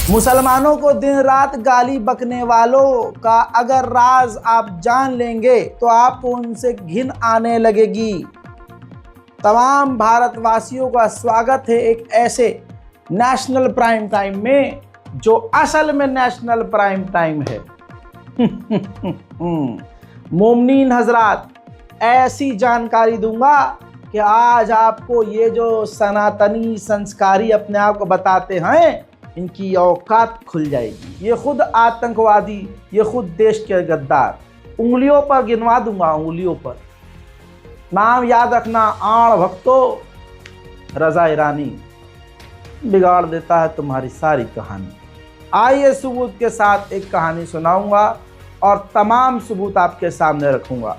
मुसलमानों को दिन रात गाली बकने वालों का अगर राज आप जान लेंगे तो आपको उनसे घिन आने लगेगी। तमाम भारतवासियों का स्वागत है एक ऐसे नेशनल प्राइम टाइम में जो असल में नेशनल प्राइम टाइम है। मोमिनीन हजरात, ऐसी जानकारी दूंगा कि आज आपको ये जो सनातनी संस्कारी अपने आप को बताते हैं इनकी औकात खुल जाएगी। ये खुद आतंकवादी, ये खुद देश के गद्दार, उंगलियों पर गिनवा दूंगा, उंगलियों पर। नाम याद रखना, आड़ भक्तो रजा ईरानी बिगाड़ देता है तुम्हारी सारी कहानी। आइए सबूत के साथ एक कहानी सुनाऊंगा और तमाम सबूत आपके सामने रखूंगा।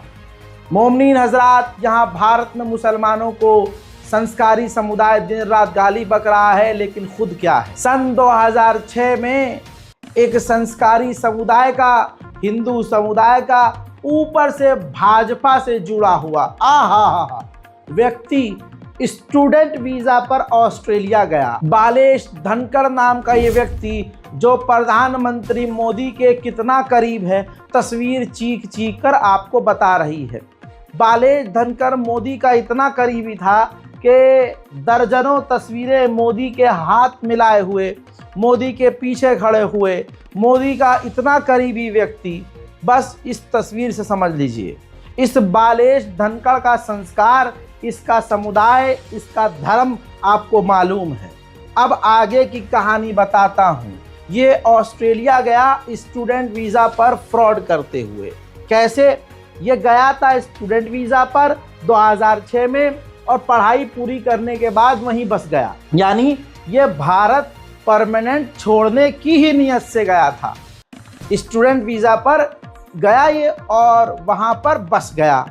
मोमिनीन हजरात, यहाँ भारत में मुसलमानों को संस्कारी समुदाय दिन रात गाली बक रहा है, लेकिन खुद क्या है। सन 2006 में एक संस्कारी समुदाय का, हिंदू समुदाय का, ऊपर से भाजपा से जुड़ा हुआ व्यक्ति स्टूडेंट वीजा पर ऑस्ट्रेलिया गया। बालेश धनखड़ नाम का ये व्यक्ति जो प्रधानमंत्री मोदी के कितना करीब है, तस्वीर चीख चीख कर आपको बता रही है। बालेश धनखड़ मोदी का इतना करीबी था कि दर्जनों तस्वीरें मोदी के हाथ मिलाए हुए, मोदी के पीछे खड़े हुए, मोदी का इतना करीबी व्यक्ति। बस इस तस्वीर से समझ लीजिए इस बालेश धनखड़ का संस्कार, इसका समुदाय, इसका धर्म आपको मालूम है। अब आगे की कहानी बताता हूँ। ये ऑस्ट्रेलिया गया स्टूडेंट वीज़ा पर फ्रॉड करते हुए। कैसे? ये गया था स्टूडेंट वीज़ा पर 2006 में और पढ़ाई पूरी करने के बाद वहीं बस गया। यानी ये भारत परमानेंट छोड़ने की ही नियत से गया था। स्टूडेंट वीज़ा पर गया ये और वहाँ पर बस गया।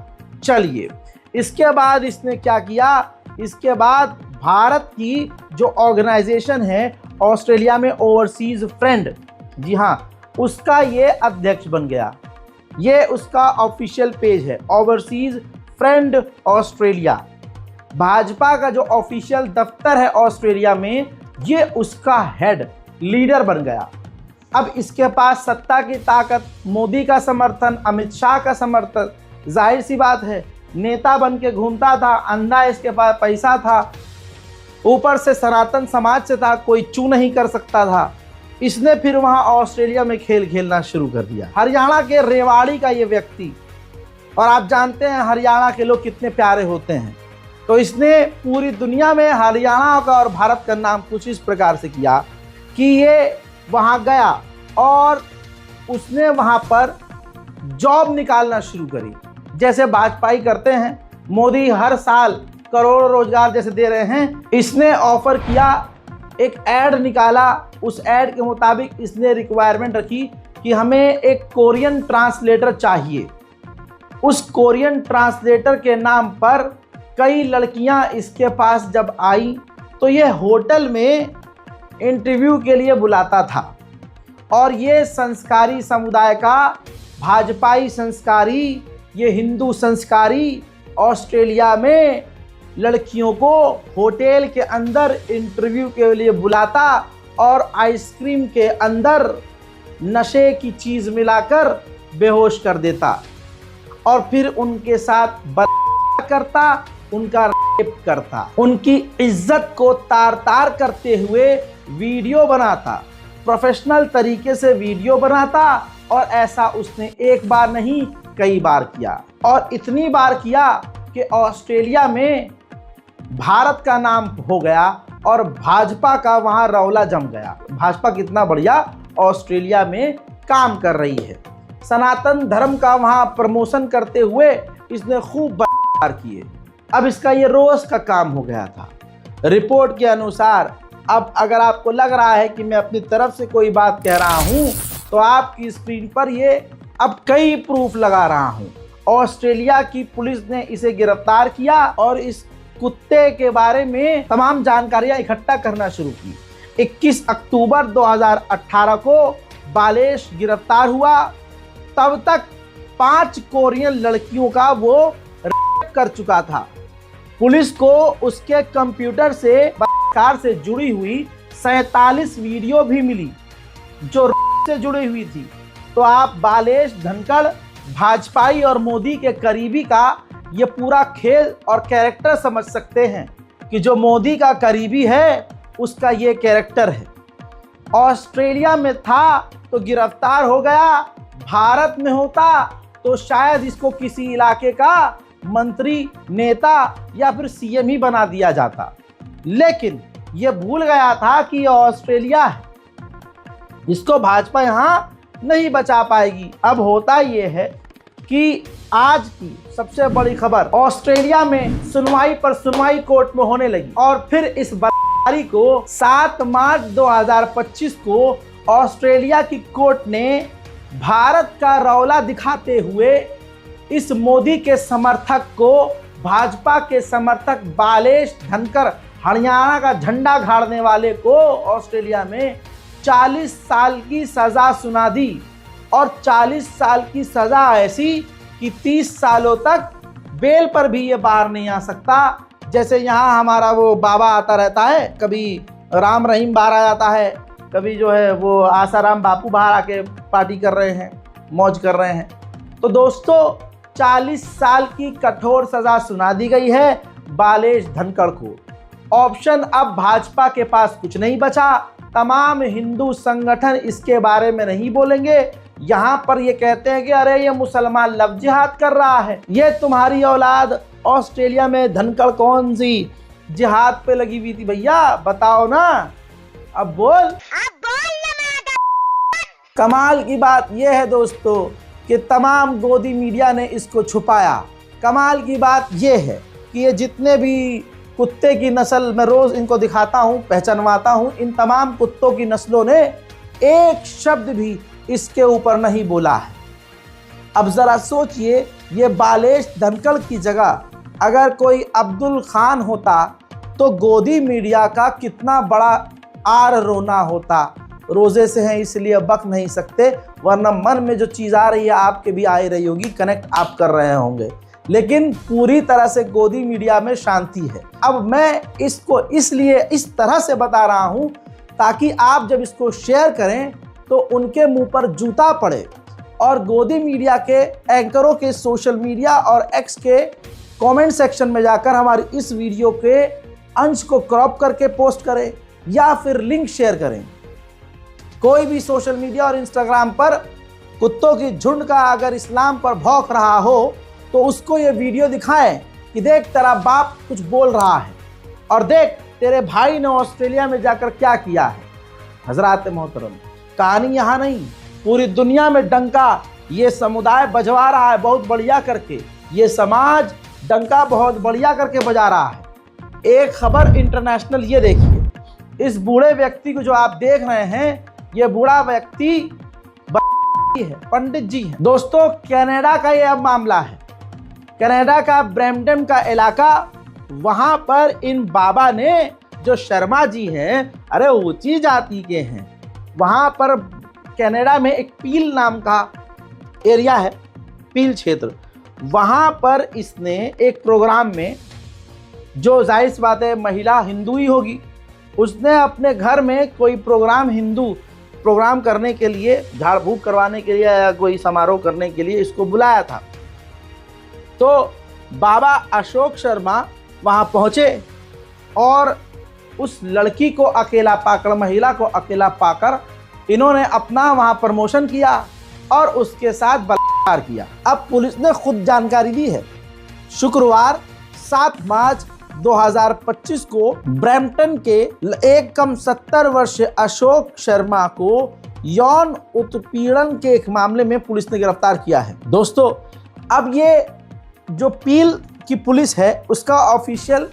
चलिए, इसके बाद इसने क्या किया? इसके बाद भारत की जो ऑर्गेनाइजेशन है ऑस्ट्रेलिया में, ओवरसीज फ्रेंड, जी हाँ, उसका ये अध्यक्ष बन गया। ये उसका ऑफिशियल पेज है, ओवरसीज फ्रेंड ऑस्ट्रेलिया। भाजपा का जो ऑफिशियल दफ्तर है ऑस्ट्रेलिया में, ये उसका हेड लीडर बन गया। अब इसके पास सत्ता की ताकत, मोदी का समर्थन, अमित शाह का समर्थन, जाहिर सी बात है नेता बन के घूमता था, अंधा इसके पास पैसा था, ऊपर से सनातन समाज से था, कोई चू नहीं कर सकता था। इसने फिर वहाँ ऑस्ट्रेलिया में खेल खेलना शुरू कर दिया। हरियाणा के रेवाड़ी का ये व्यक्ति, और आप जानते हैं हरियाणा के लोग कितने प्यारे होते हैं, तो इसने पूरी दुनिया में हरियाणा का और भारत का नाम कुछ इस प्रकार से किया कि ये वहाँ गया और उसने वहाँ पर जॉब निकालना शुरू करी, जैसे भाजपाई करते हैं। मोदी हर साल करोड़ों रोजगार जैसे दे रहे हैं, इसने ऑफर किया, एक ऐड निकाला। उस ऐड के मुताबिक इसने रिक्वायरमेंट रखी कि हमें एक कोरियन ट्रांसलेटर चाहिए। उस कोरियन ट्रांसलेटर के नाम पर कई लड़कियां इसके पास जब आई तो ये होटल में इंटरव्यू के लिए बुलाता था। और ये संस्कारी समुदाय का, भाजपाई संस्कारी, ये हिंदू संस्कारी ऑस्ट्रेलिया में लड़कियों को होटल के अंदर इंटरव्यू के लिए बुलाता और आइसक्रीम के अंदर नशे की चीज़ मिलाकर बेहोश कर देता और फिर उनके साथ करता, उनका रेप करता, उनकी इज्जत को तार तार करते हुए वीडियो बनाता, प्रोफेशनल तरीके से वीडियो बनाता। और ऐसा उसने एक बार नहीं कई बार किया, और इतनी बार किया कि ऑस्ट्रेलिया में भारत का नाम हो गया और भाजपा का वहाँ रौला जम गया। भाजपा कितना बढ़िया ऑस्ट्रेलिया में काम कर रही है। सनातन धर्म का वहाँ प्रमोशन करते हुए इसने खूब बवाल किए। अब इसका ये रोज का काम हो गया था। रिपोर्ट के अनुसार, अब अगर आपको लग रहा है कि मैं अपनी तरफ से कोई बात कह रहा हूँ तो आपकी स्क्रीन पर ये अब कई प्रूफ लगा रहा हूँ। ऑस्ट्रेलिया की पुलिस ने इसे गिरफ्तार किया और इस कुत्ते के बारे में तमाम जानकारियां इकट्ठा करना शुरू की। 21 अक्टूबर 2018 को बालेश गिरफ्तार हुआ। तब तक 5 कोरियन लड़कियों का वो रेप कर चुका था। पुलिस को उसके कंप्यूटर से बलात्कार से जुड़ी हुई 47 वीडियो भी मिली। जो से जुड़ी हुई थी। तो आप बालेश धनखड़ भाजपाई और मोदी के करीबी का ये पूरा खेल और कैरेक्टर समझ सकते हैं कि जो मोदी का करीबी है उसका ये कैरेक्टर है। ऑस्ट्रेलिया में था तो गिरफ्तार हो गया, भारत में होता तो शायद इसको किसी इलाके का मंत्री, नेता या फिर सीएम ही बना दिया जाता, लेकिन ये भूल गया था कि ये ऑस्ट्रेलिया है, इसको भाजपा यहाँ नहीं बचा पाएगी। अब होता ये है कि आज की सबसे बड़ी खबर, ऑस्ट्रेलिया में सुनवाई पर सुनवाई कोर्ट में होने लगी और फिर इस बदमाशी को 7 मार्च 2025 को ऑस्ट्रेलिया की कोर्ट ने भारत का रौला दिखाते हुए इस मोदी के समर्थक को, भाजपा के समर्थक बालेश धनखड़, हरियाणा का झंडा गाड़ने वाले को ऑस्ट्रेलिया में 40 साल की सजा सुना दी। और 40 साल की सजा ऐसी कि 30 सालों तक बेल पर भी ये बाहर नहीं आ सकता। जैसे यहाँ हमारा वो बाबा आता रहता है, कभी राम रहीम बाहर आ जाता है, कभी जो है वो आसाराम बापू बाहर आके पार्टी कर रहे हैं, मौज कर रहे हैं। तो दोस्तों 40 साल की कठोर सजा सुना दी गई है बालेश धनखड़ को। ऑप्शन अब भाजपा के पास कुछ नहीं बचा। तमाम हिंदू संगठन इसके बारे में नहीं बोलेंगे। यहाँ पर ये कहते हैं कि अरे ये मुसलमान लव जिहाद कर रहा है, ये तुम्हारी औलाद ऑस्ट्रेलिया में धनखड़ कौन सी जिहाद पे लगी हुई थी भैया, बताओ ना, अब बोल। कमाल की बात यह है दोस्तों कि तमाम गोदी मीडिया ने इसको छुपाया। कमाल की बात यह है कि ये जितने भी कुत्ते की नस्ल मैं रोज इनको दिखाता हूँ, पहचानवाता हूँ, इन तमाम कुत्तों की नस्लों ने एक शब्द भी इसके ऊपर नहीं बोला है। अब जरा सोचिए, ये बालेश धनखड़ की जगह अगर कोई अब्दुल खान होता तो गोदी मीडिया का कितना बड़ा आर रोना होता। रोजे से हैं इसलिए बक नहीं सकते, वरना मन में जो चीज़ आ रही है आपके भी आ ही रही होगी, कनेक्ट आप कर रहे होंगे। लेकिन पूरी तरह से गोदी मीडिया में शांति है। अब मैं इसको इसलिए इस तरह से बता रहा हूं ताकि आप जब इसको शेयर करें तो उनके मुंह पर जूता पड़े और गोदी मीडिया के एंकरों के सोशल मीडिया और एक्स के कमेंट सेक्शन में जाकर हमारी इस वीडियो के अंश को क्रॉप करके पोस्ट करें या फिर लिंक शेयर करें। कोई भी सोशल मीडिया और इंस्टाग्राम पर कुत्तों की झुंड का अगर इस्लाम पर भौंक रहा हो तो उसको ये वीडियो दिखाएं कि देख तेरा बाप कुछ बोल रहा है और देख तेरे भाई ने ऑस्ट्रेलिया में जाकर क्या किया है। हजरात मोहतरम, कहानी यहाँ नहीं, पूरी दुनिया में डंका ये समुदाय बजवा रहा है बहुत बढ़िया करके, ये समाज डंका बहुत बढ़िया करके बजा रहा है। एक खबर इंटरनेशनल, ये देखिए, इस बूढ़े व्यक्ति को जो आप देख रहे हैं, ये बूढ़ा व्यक्ति है, पंडित जी है। दोस्तों कनाडा का ये अब मामला है, कनाडा का ब्रैम्पटन का इलाका, वहां पर इन बाबा ने, जो शर्मा जी हैं, अरे ऊंची जाति के हैं, वहां पर कनाडा में एक पील नाम का एरिया है, पील क्षेत्र, वहां पर इसने एक प्रोग्राम में, जो जाहिर सी बात है महिला हिंदू ही होगी, उसने अपने घर में कोई प्रोग्राम, हिंदू प्रोग्राम करने के लिए, झाड़ फूक करवाने के लिए या कोई समारोह करने के लिए इसको बुलाया था। तो बाबा अशोक शर्मा वहां पहुंचे और उस लड़की को अकेला पाकर, महिला को अकेला पाकर इन्होंने अपना वहां प्रमोशन किया और उसके साथ बलात्कार किया। अब पुलिस ने खुद जानकारी दी है। शुक्रवार 7 मार्च 2025 को ब्रैम्पटन के एक कम 70 वर्षीय अशोक शर्मा को यौन उत्पीड़न के एक मामले में पुलिस ने गिरफ्तार किया है। दोस्तों अब ये जो पील की पुलिस है उसका ऑफिशियल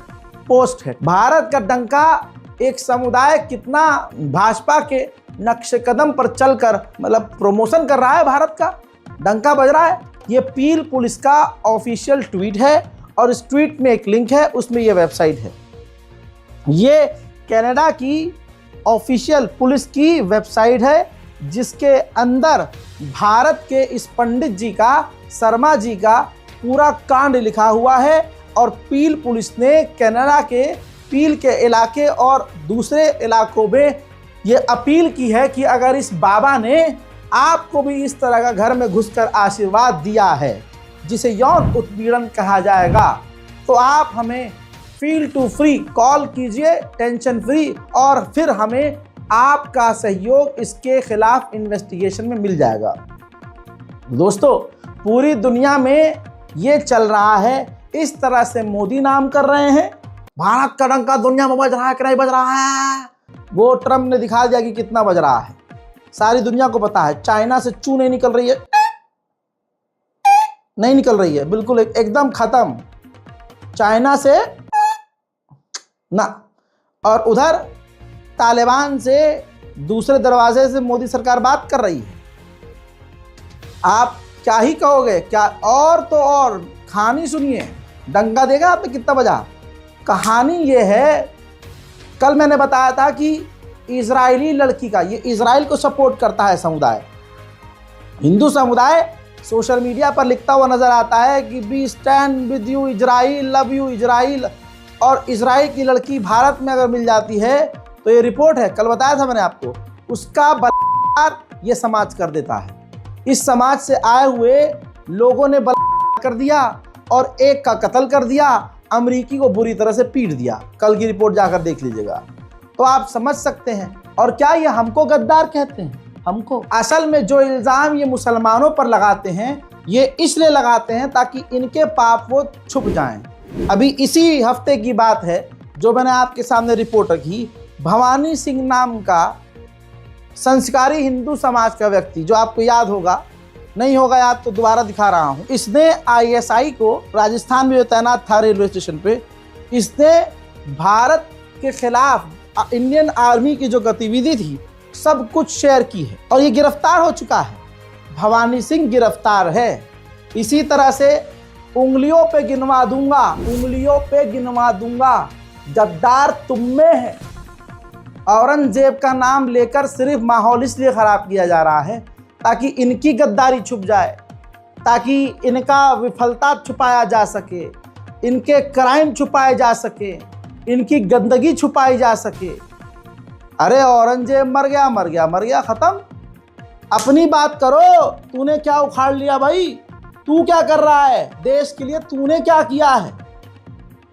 पोस्ट है। भारत का डंका एक समुदाय कितना भाजपा के नक्शे कदम पर चलकर मतलब प्रमोशन कर रहा है, भारत का डंका बज रहा है। ये पील पुलिस का ऑफिशियल ट्वीट है और इस ट्वीट में एक लिंक है, उसमें ये वेबसाइट है। ये कनाडा की ऑफिशियल पुलिस की वेबसाइट है जिसके अंदर भारत के इस पंडित जी का, शर्मा जी का पूरा कांड लिखा हुआ है। और पील पुलिस ने कनाडा के पील के इलाके और दूसरे इलाकों में ये अपील की है कि अगर इस बाबा ने आपको भी इस तरह का घर में घुसकर आशीर्वाद दिया है जिसे यौन उत्पीड़न कहा जाएगा, तो आप हमें फील टू फ्री कॉल कीजिए, टेंशन फ्री, और फिर हमें आपका सहयोग इसके खिलाफ इन्वेस्टिगेशन में मिल जाएगा। दोस्तों, पूरी दुनिया में ये चल रहा है, इस तरह से मोदी नाम कर रहे हैं, भारत का डंका दुनिया में बज रहा है कि नहीं बज रहा है, वो ट्रम्प ने दिखा दिया कि कितना बज रहा है। सारी दुनिया को पता है, चाइना से चू नहीं निकल रही है, नहीं निकल रही है, बिल्कुल एकदम खत्म चाइना से ना। और उधर तालिबान से दूसरे दरवाजे से मोदी सरकार बात कर रही है। आप क्या ही कहोगे, क्या और तो और कहानी सुनिए, डंका देगा आपने कितना बजा। कहानी ये है, कल मैंने बताया था कि इजरायली लड़की का, ये इजराइल को सपोर्ट करता है समुदाय, हिंदू समुदाय सोशल मीडिया पर लिखता हुआ नजर आता है कि we stand with you Israel, love you Israel. और इजराइल की लड़की भारत में अगर मिल जाती है तो ये रिपोर्ट है, कल बताया था मैंने आपको, उसका बलात्कार ये समाज कर देता है। इस समाज से आए हुए लोगों ने बलात्कार कर दिया और एक का कत्ल कर दिया, अमेरिकी को बुरी तरह से पीट दिया। कल की रिपोर्ट जाकर देख लीजिएगा तो आप समझ सकते हैं। और क्या ये हमको गद्दार कहते हैं? हमको असल में जो इल्ज़ाम ये मुसलमानों पर लगाते हैं, ये इसलिए लगाते हैं ताकि इनके पाप वो छुप जाएं। अभी इसी हफ्ते की बात है जो मैंने आपके सामने रिपोर्ट रखी, भवानी सिंह नाम का संस्कारी हिंदू समाज का व्यक्ति, जो आपको याद होगा, नहीं होगा याद तो दोबारा दिखा रहा हूं। इसने आईएसआई को राजस्थान में जो तैनात था रेलवे स्टेशन पे, इसने भारत के खिलाफ इंडियन आर्मी की जो गतिविधि थी सब कुछ शेयर की है और ये गिरफ्तार हो चुका है। भवानी सिंह गिरफ्तार है। इसी तरह से उंगलियों पे गिनवा दूंगा, उंगलियों पे गिनवा दूंगा, गद्दार तुम में है। औरंगजेब का नाम लेकर सिर्फ माहौल इसलिए खराब किया जा रहा है ताकि इनकी गद्दारी छुप जाए, ताकि इनका विफलता छुपाया जा सके, इनके क्राइम छुपाए जा सके, इनकी गंदगी छुपाई जा सके। अरे औरंगजेब मर गया, मर गया, मर गया, खत्म। अपनी बात करो, तूने क्या उखाड़ लिया भाई, तू क्या कर रहा है देश के लिए, तूने क्या किया है।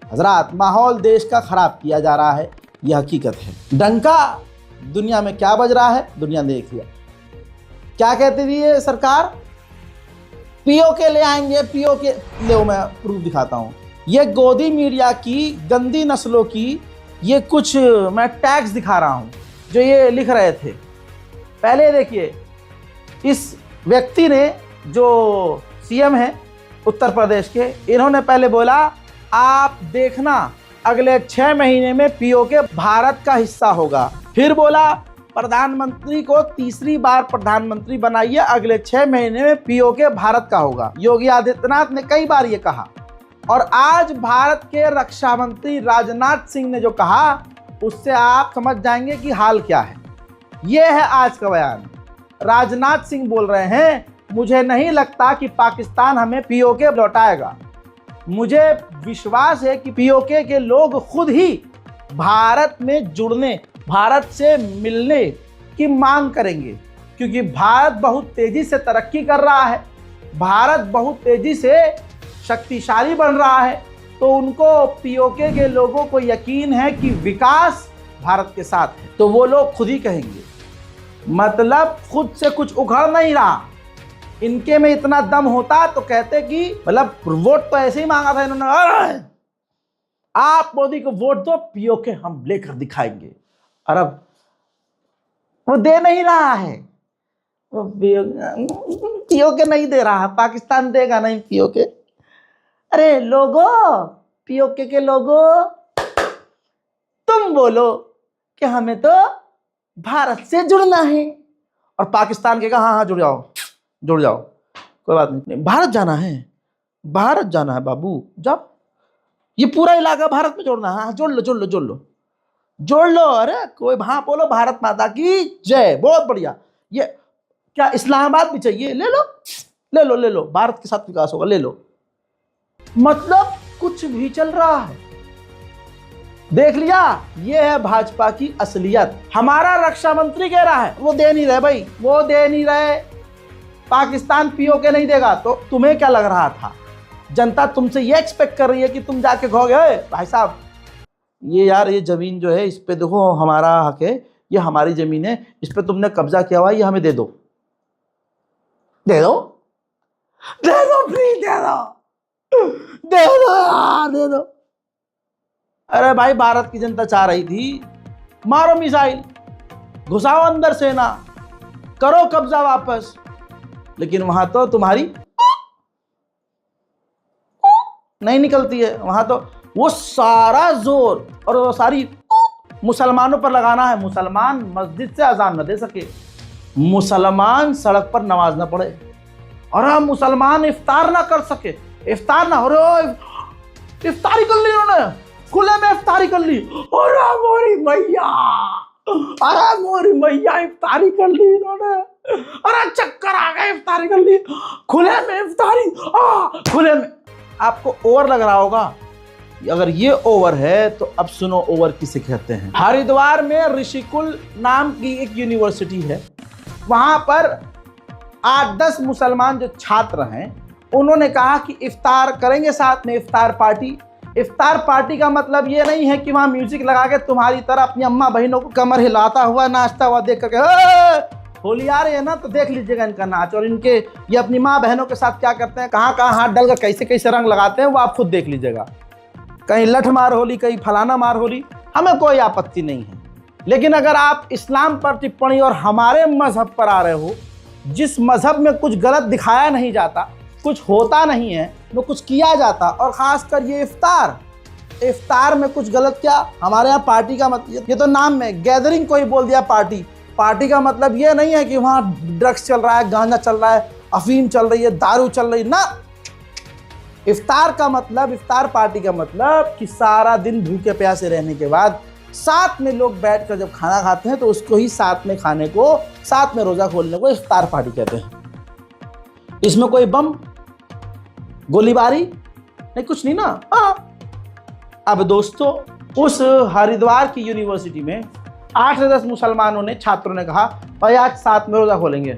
हजरात, माहौल देश का खराब किया जा रहा है, यह हकीकत है। डंका दुनिया में क्या बज रहा है, दुनिया ने देख लिया। क्या कहती थी ये सरकार, पीओके ले आएंगे, पीओके ले, मैं प्रूफ दिखाता हूं। ये गोदी मीडिया की गंदी नस्लों की ये कुछ मैं टैग्स दिखा रहा हूं जो ये लिख रहे थे। पहले देखिए, इस व्यक्ति ने जो सीएम है उत्तर प्रदेश के, इन्होंने पहले बोला आप देखना अगले 6 महीने में पीओके भारत का हिस्सा होगा। फिर बोला प्रधानमंत्री को तीसरी बार प्रधानमंत्री बनाइए, अगले 6 महीने में पीओके भारत का होगा। योगी आदित्यनाथ ने कई बार ये कहा। और आज भारत के रक्षा मंत्री राजनाथ सिंह ने जो कहा, उससे आप समझ जाएंगे कि हाल क्या है। ये है आज का बयान। राजनाथ सिंह बोल रहे हैं, मुझे नहीं लगता कि पाकिस्तान हमें पीओके लौटाएगा। मुझे विश्वास है कि पीओके के लोग खुद ही भारत में जुड़ने, भारत से मिलने की मांग करेंगे, क्योंकि भारत बहुत तेजी से तरक्की कर रहा है, भारत बहुत तेजी से शक्तिशाली बन रहा है। तो उनको पीओके के लोगों को यकीन है कि विकास भारत के साथ है, तो वो लोग खुद ही कहेंगे। मतलब खुद से कुछ उखड़ नहीं रहा, इनके में इतना दम होता तो कहते कि मतलब वोट तो ऐसे ही मांगा था इन्होंने, आप मोदी को वोट दो, पीओके हम लेकर दिखाएंगे। अरब वो दे नहीं रहा है, वो पीओके नहीं दे रहा, पाकिस्तान देगा नहीं पीओके। अरे लोगो, पीओके के लोगो, तुम बोलो कि हमें तो भारत से जुड़ना है, और पाकिस्तान के कहा हाँ हाँ जुड़ जाओ, जुड़ जाओ, कोई बात नहीं, भारत जाना है, भारत जाना है बाबू, जब ये पूरा इलाका भारत में जोड़ना है, हाँ जोड़ लो जोड़ लो जोड़ लो जोड़ लो। अरे कोई हाँ बोलो भारत माता की जय, बहुत बढ़िया। ये क्या इस्लामाबाद भी चाहिए, ले लो ले लो ले लो, भारत के साथ विकास होगा, ले लो। मतलब कुछ भी चल रहा है। देख लिया, ये है भाजपा की असलियत। हमारा रक्षा मंत्री कह रहा है वो दे नहीं रहे भाई, वो दे नहीं रहे, पाकिस्तान पीओके नहीं देगा। तो तुम्हें क्या लग रहा था? जनता तुमसे ये एक्सपेक्ट कर रही है कि तुम जाके कहोगे भाई साहब ये यार ये जमीन जो है इस पे देखो हमारा हक है, ये हमारी जमीन है, इस पे तुमने कब्जा किया हुआ है, ये हमें दे दो, दे दो, दे दो प्लीज, दे दो, दे दो यार, दे दो। अरे भाई भारत की जनता चाह रही थी मारो मिसाइल, घुसाओ अंदर सेना, करो कब्जा वापस, लेकिन वहां तो तुम्हारी नहीं निकलती है। वहां तो वो सारा जोर और वो सारी मुसलमानों पर लगाना है। मुसलमान मस्जिद से अजान न दे सके, मुसलमान सड़क पर नमाज ना पढ़े, और मुसलमान इफ्तार ना कर सके, इफ्तार ना हो रहे, इफ्तारी कर ली उन्होंने, खुले में इफ्तारी कर ली, अरे मोरी मैया, अरे मोरी मैया इफ्तारी कर ली इन्होंने, अरे चक्कर आ गए, इफ्तारी कर ली, खुले में इफ्तारी, खुले में। आपको ओवर लग रहा होगा, अगर ये ओवर है तो अब सुनो ओवर किसे कहते हैं। हरिद्वार में ऋषिकुल नाम की एक यूनिवर्सिटी है, वहां पर 8-10 मुसलमान जो छात्र हैं उन्होंने कहा कि इफ्तार करेंगे साथ में, इफ्तार पार्टी। इफ्तार पार्टी का मतलब ये नहीं है कि वहां म्यूजिक लगा के तुम्हारी तरह अपनी अम्मा बहनों को कमर हिलाता हुआ नाचता हुआ देख करके होली आ रही है ना तो देख लीजिएगा इनका नाच, और इनके ये अपनी माँ बहनों के साथ क्या करते हैं, कहाँ कहाँ हाथ डालकर कैसे कैसे रंग लगाते हैं वो आप खुद देख लीजिएगा। कहीं लठ मार होली, कहीं फलाना मार होली, हमें कोई आपत्ति नहीं है। लेकिन अगर आप इस्लाम पर टिप्पणी और हमारे मजहब पर आ रहे हो, जिस मजहब में कुछ गलत दिखाया नहीं जाता, कुछ होता नहीं है, वो कुछ किया जाता, और ख़ासकर ये इफ्तार में कुछ गलत क्या, हमारे यहाँ पार्टी का मतलब, ये तो नाम में गैदरिंग कोई बोल दिया पार्टी, पार्टी का मतलब ये नहीं है कि वहाँ ड्रग्स चल रहा है, गांजा चल रहा है, अफीम चल रही है, दारू चल रही है ना। इफ्तार का मतलब, इफ्तार पार्टी का मतलब कि सारा दिन भूखे प्यासे रहने के बाद साथ में लोग बैठकर जब खाना खाते हैं तो उसको ही साथ में खाने को, साथ में रोज़ा खोलने को इफ्तार पार्टी कहते हैं। इसमें कोई बम गोलीबारी नहीं, कुछ नहीं ना। अब दोस्तों उस हरिद्वार की यूनिवर्सिटी में 8 से 10 मुसलमानों ने, छात्रों ने कहा भाई आज साथ में रोज़ा खोलेंगे,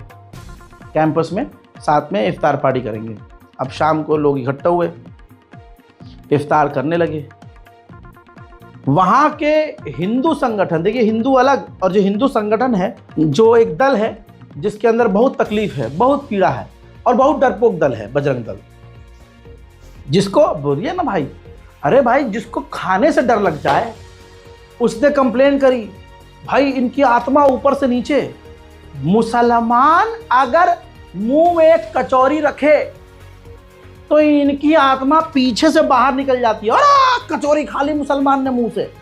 कैंपस में साथ में इफ्तार पार्टी करेंगे। अब शाम को लोग इकट्ठा हुए, इफ्तार करने लगे। वहाँ के हिंदू संगठन, देखिए हिंदू अलग, और जो हिंदू संगठन है, जो एक दल है जिसके अंदर बहुत तकलीफ है, बहुत पीड़ा है और बहुत डरपोक दल है, बजरंग दल, जिसको बोलिए ना भाई, अरे भाई जिसको खाने से डर लग जाए, उसने कंप्लेन करी भाई इनकी आत्मा ऊपर से नीचे, मुसलमान अगर मुंह में एक कचौरी रखे तो इनकी आत्मा पीछे से बाहर निकल जाती है, और कचौरी खा ली मुसलमान ने मुंह से।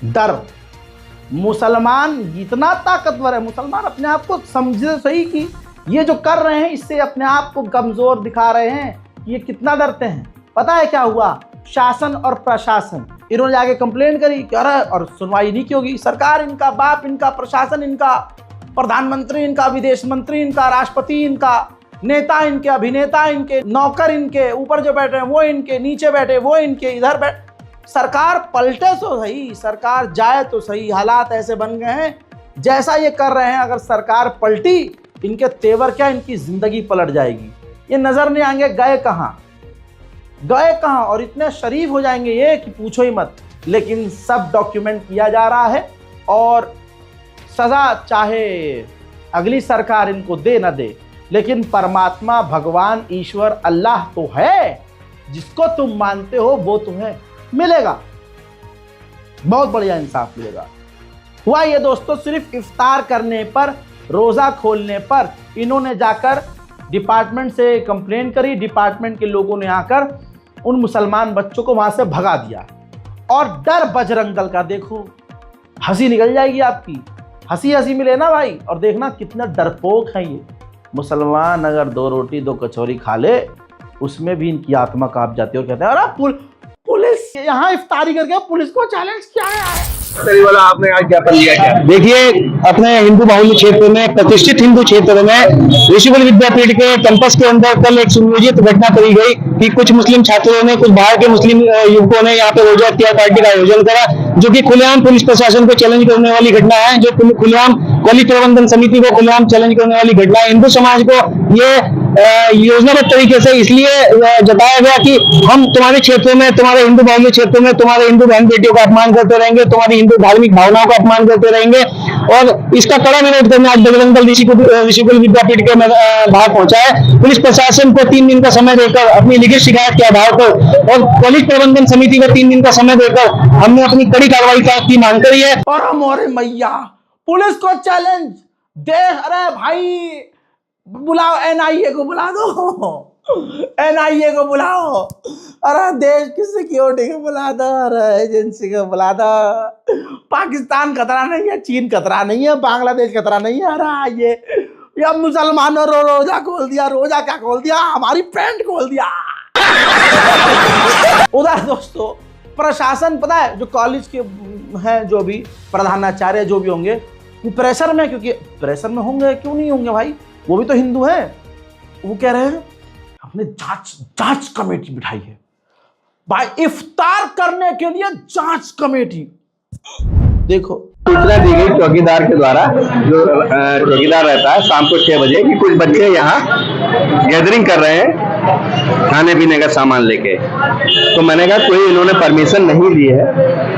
डर, मुसलमान इतना ताकतवर है, मुसलमान अपने आप को समझे सही कि ये जो कर रहे हैं इससे अपने आप को कमजोर दिखा रहे हैं, ये कितना डरते हैं। पता है क्या हुआ, शासन और प्रशासन, इन्होंने जाके कंप्लेन करी कि अरे, और सुनवाई नहीं की होगी। सरकार इनका बाप, इनका प्रशासन इनका, प्रधानमंत्री इनका, विदेश मंत्री इनका, राष्ट्रपति इनका, नेता इनके, अभिनेता इनके, नौकर इनके, ऊपर जो बैठे हैं वो इनके, नीचे बैठे वो इनके, इधर बैठ, सरकार पलटे तो सही, सरकार जाए तो सही। हालात ऐसे बन गए हैं जैसा ये कर रहे हैं, अगर सरकार पलटी, इनके तेवर क्या, इनकी जिंदगी पलट जाएगी। ये नजर नहीं आएंगे गए कहाँ, गए कहाँ, और इतने शरीफ हो जाएंगे ये कि पूछो ही मत। लेकिन सब डॉक्यूमेंट किया जा रहा है, और सजा चाहे अगली सरकार इनको दे ना दे, लेकिन परमात्मा, भगवान, ईश्वर, अल्लाह तो है, जिसको तुम मानते हो वो तुम्हें मिलेगा, बहुत बढ़िया इंसाफ मिलेगा। हुआ ये दोस्तों, सिर्फ इफ्तार करने पर, रोजा खोलने पर इन्होंने जाकर डिपार्टमेंट से कंप्लेन करी, डिपार्टमेंट के लोगों ने आकर उन मुसलमान बच्चों को वहां से भगा दिया। और डर बजरंग दल का देखो, हंसी निकल जाएगी आपकी, हंसी हंसी मिले ना भाई, और देखना कितना डरपोक है ये। मुसलमान अगर 2 रोटी 2 कचौरी खा ले, उसमें भी इनकी आत्मा कांप जाती है और कहते हैं अरे पुलिस यहाँ इफ्तारी करके पुलिस को चैलेंज किया है। वाला आपने आज ज्ञापन दिया क्या? देखिए, अपने हिंदू बाहुल्य क्षेत्र में, प्रतिष्ठित हिंदू क्षेत्र में ऋषिकुल विद्यापीठ के कैंपस के अंदर कल एक सुनियोजित घटना करी गई कि कुछ मुस्लिम छात्रों ने, कुछ बाहर के मुस्लिम युवकों ने यहाँ पे रोजा इफ्तियार पार्टी का आयोजन करा, जो कि खुलेआम पुलिस प्रशासन को चैलेंज करने वाली घटना है, जो खुलेआम कॉलेज प्रबंधन समिति को खुलेआम चैलेंज करने वाली घटना है। हिंदू समाज को ये योजनाबद्ध तरीके से इसलिए जताया गया कि हम तुम्हारे क्षेत्रों में, तुम्हारे हिंदू बाहुल्य क्षेत्रों में तुम्हारे हिंदू बहन बेटियों का अपमान करते रहेंगे, तुम्हारी हिंदू धार्मिक भावनाओं का अपमान करते रहेंगे, और इसका कड़ा विरोध करने आज बजरंग दल ऋषिकुल विद्यापीठ के बाहर पहुंचा है। पुलिस प्रशासन को 3 दिन का समय देकर अपनी लिखित शिकायत के आधार पर और कॉलेज प्रबंधन समिति को 3 दिन का समय देकर हमने अपनी कड़ी कार्रवाई की मांग करी है। और हमारे मैया पुलिस को चैलेंज दे, अरे भाई बुलाओ, एनआईए को बुला दो, एनआईए को बुलाओ, अरे देश की सिक्योरिटी को बुला दो, अरे एजेंसी को बुला दो। पाकिस्तान खतरा नहीं है, चीन खतरा नहीं है, बांग्लादेश खतरा नहीं है। अरे ये मुसलमानों रोजा खोल दिया, रोजा क्या खोल दिया, हमारी पैंट खोल दिया। उधर दोस्तों प्रशासन, पता है जो कॉलेज के हैं, जो भी प्रधानाचार्य जो भी होंगे, वो प्रेशर में, क्योंकि प्रेशर में होंगे, क्यों नहीं होंगे भाई, वो भी तो हिंदू है। वो कह रहे हैं हमने जांच कमेटी बिठाई है भाई, इफ्तार करने के लिए जांच कमेटी। देखो सूचना दी गई चौकीदार के द्वारा, जो चौकीदार रहता है, शाम को 6 बजे कि कुछ बच्चे यहाँ गैदरिंग कर रहे हैं खाने पीने का सामान लेके। तो मैंने कहा कोई इन्होंने परमिशन नहीं दी है,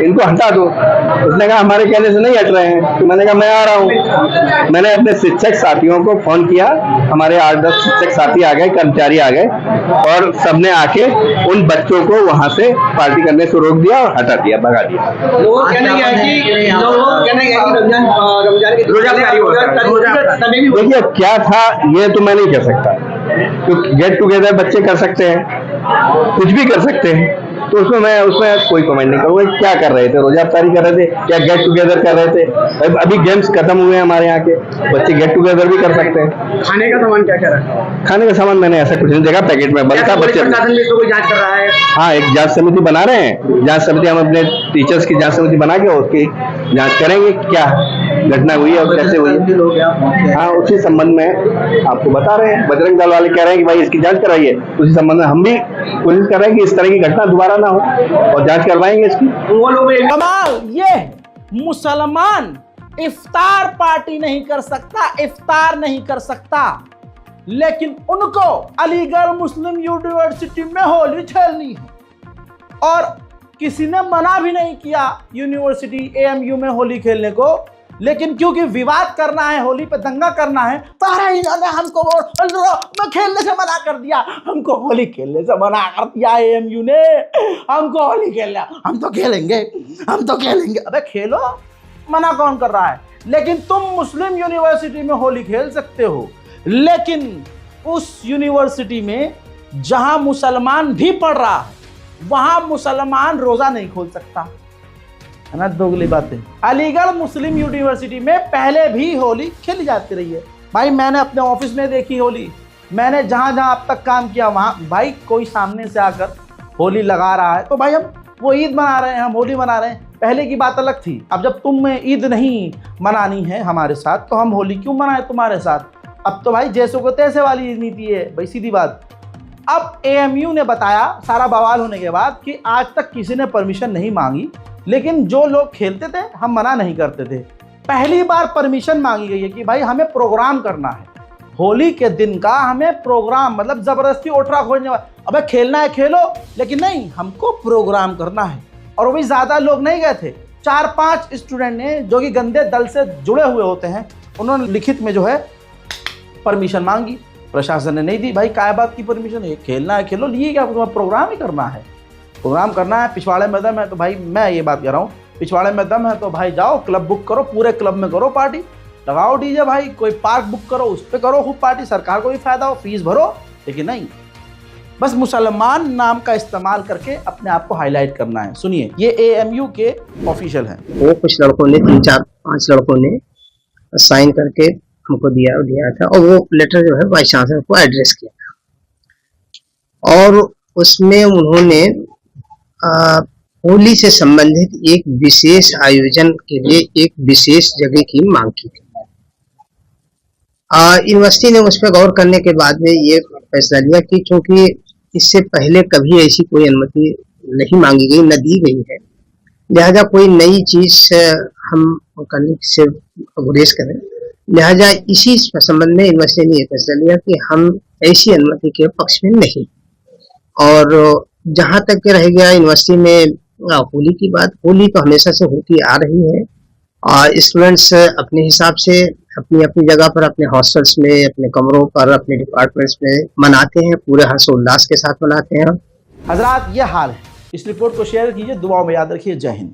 इनको हटा दो। उसने कहा हमारे कहने से नहीं हट रहे हैं। तो मैंने कहा मैं आ रहा हूँ। मैंने अपने शिक्षक साथियों को फोन किया, हमारे 8-10 शिक्षक साथी आ गए, कर्मचारी आ गए, और सबने आके उन बच्चों को वहां से पार्टी करने से रोक दिया और हटा दिया, भगा दिया। देखिए क्या था ये तो मैं नहीं कह सकता, क्योंकि गेट टुगेदर बच्चे कर सकते हैं, कुछ भी कर सकते हैं, तो उसमें कोई कमेंट नहीं करूँगा। क्या कर रहे थे, रोजा अफ्तारी कर रहे थे, क्या गेट टुगेदर कर रहे थे? अभी गेम्स खत्म हुए हैं हमारे यहाँ के, बच्चे गेट टुगेदर भी कर सकते हैं। खाने का सामान क्या कर रहा है? खाने का सामान मैंने ऐसा कुछ नहीं देखा, पैकेट में बल्कि बच्चे कोई जांच कर रहा है। हाँ, एक जांच समिति बना रहे हैं, जांच समिति हम अपने टीचर्स की जांच समिति बना के उसकी जांच करेंगे, क्या घटना हुई है और कैसे हुई है। हाँ, उसी संबंध में आपको बता रहे हैं। बजरंग दल वाले कह रहे हैं कि भाई इसकी जांच कराइए, उसी संबंध में हम भी कोशिश कर रहे हैं कि इस तरह की घटना दोबारा ना हो और जांच करवाएंगे इसकी। कमाल, ये मुसलमान इफ्तार पार्टी नहीं कर सकता, इफ्तार नहीं कर सकता, लेकिन उनको अलीगढ़ मुस्लिम यूनिवर्सिटी में होली खेलनी है और किसी ने मना भी नहीं किया यूनिवर्सिटी एएमयू में होली खेलने को। लेकिन क्योंकि विवाद करना है, होली पे दंगा करना है, तो इन्होंने हमको मैं खेलने से मना कर दिया, हमको होली खेलने से मना कर दिया एएमयू ने, हमको होली खेलना, हम तो खेलेंगे, हम तो खेलेंगे। अबे खेलो, मना कौन कर रहा है? लेकिन तुम मुस्लिम यूनिवर्सिटी में होली खेल सकते हो, लेकिन उस यूनिवर्सिटी में जहां मुसलमान भी पढ़ रहा है वहां मुसलमान रोजा नहीं खोल सकता, है ना? दोगली बातें। अलीगढ़ मुस्लिम यूनिवर्सिटी में पहले भी होली खेली जाती रही है भाई, मैंने अपने ऑफिस में देखी होली, मैंने जहां जहां अब तक काम किया वहां भाई कोई सामने से आकर होली लगा रहा है तो भाई हम वो ईद मना रहे हैं, हम होली मना रहे हैं। पहले की बात अलग थी, अब जब तुम्हें ईद नहीं मनानी है हमारे साथ तो हम होली क्यों मनाए तुम्हारे साथ? अब तो भाई जैसों को तैसे वाली नीति है भाई, सीधी बात। अब एएमयू ने बताया सारा बवाल होने के बाद कि आज तक किसी ने परमिशन नहीं मांगी, लेकिन जो लोग खेलते थे हम मना नहीं करते थे। पहली बार परमिशन मांगी गई है कि भाई हमें प्रोग्राम करना है, होली के दिन का हमें प्रोग्राम, मतलब जबरदस्ती ओटरा खोजने वाला, अबे खेलना है खेलो, लेकिन नहीं, हमको प्रोग्राम करना है। और वो भी ज़्यादा लोग नहीं गए थे, 4-5 स्टूडेंट ने जो कि गंदे दल से जुड़े हुए होते हैं, उन्होंने लिखित में जो है परमिशन मांगी, प्रशासन ने नहीं दी। भाई काय बात की परमिशन है, खेलना है खेलो, लिए क्या तुम्हें प्रोग्राम ही करना है, प्रोग्राम करना है। पिछवाड़े में दम है तो भाई मैं ये बात कह रहा हूँ, पिछवाड़े में दम है तो भाई जाओ क्लब बुक करो, पूरे क्लब में करो पार्टी, लगाओ डीजे भाई, कोई पार्क बुक करो उस पर करो खूब पार्टी, सरकार को भी फायदा हो, फीस भरो। लेकिन नहीं, बस मुसलमान नाम का इस्तेमाल करके अपने आप को हाईलाइट करना है। सुनिए, ये एएमयू के ऑफिशियल हैं। वो कुछ लड़कों ने 3-4-5 लड़कों ने साइन करके हमको दिया था और वो लेटर जो है वाइस चांसलर को एड्रेस किया था और उसमें उन्होंने होली से संबंधित एक विशेष आयोजन के लिए एक विशेष जगह की मांग की थी। यूनिवर्सिटी ने उस पर गौर करने के बाद में ये फैसला लिया कि चूंकि इससे पहले कभी ऐसी कोई अनुमति नहीं मांगी गई, न दी गई है, लिहाजा कोई नई चीज हम करने से गुरेज करें। लिहाजा इसी संबंध में यूनिवर्सिटी ने यह फैसला लिया कि हम ऐसी अनुमति के पक्ष में नहीं। और जहां तक रह गया यूनिवर्सिटी में होली की बात, होली तो हमेशा से होती आ रही है और स्टूडेंट्स अपने हिसाब से अपनी अपनी जगह पर, अपने हॉस्टल्स में, अपने कमरों पर, अपने डिपार्टमेंट्स में मनाते हैं, पूरे हर्षोल्लास के साथ मनाते हैं। हजरात, ये हाल है। इस रिपोर्ट को शेयर कीजिए, दुआओं में याद रखिए। जय हिंद।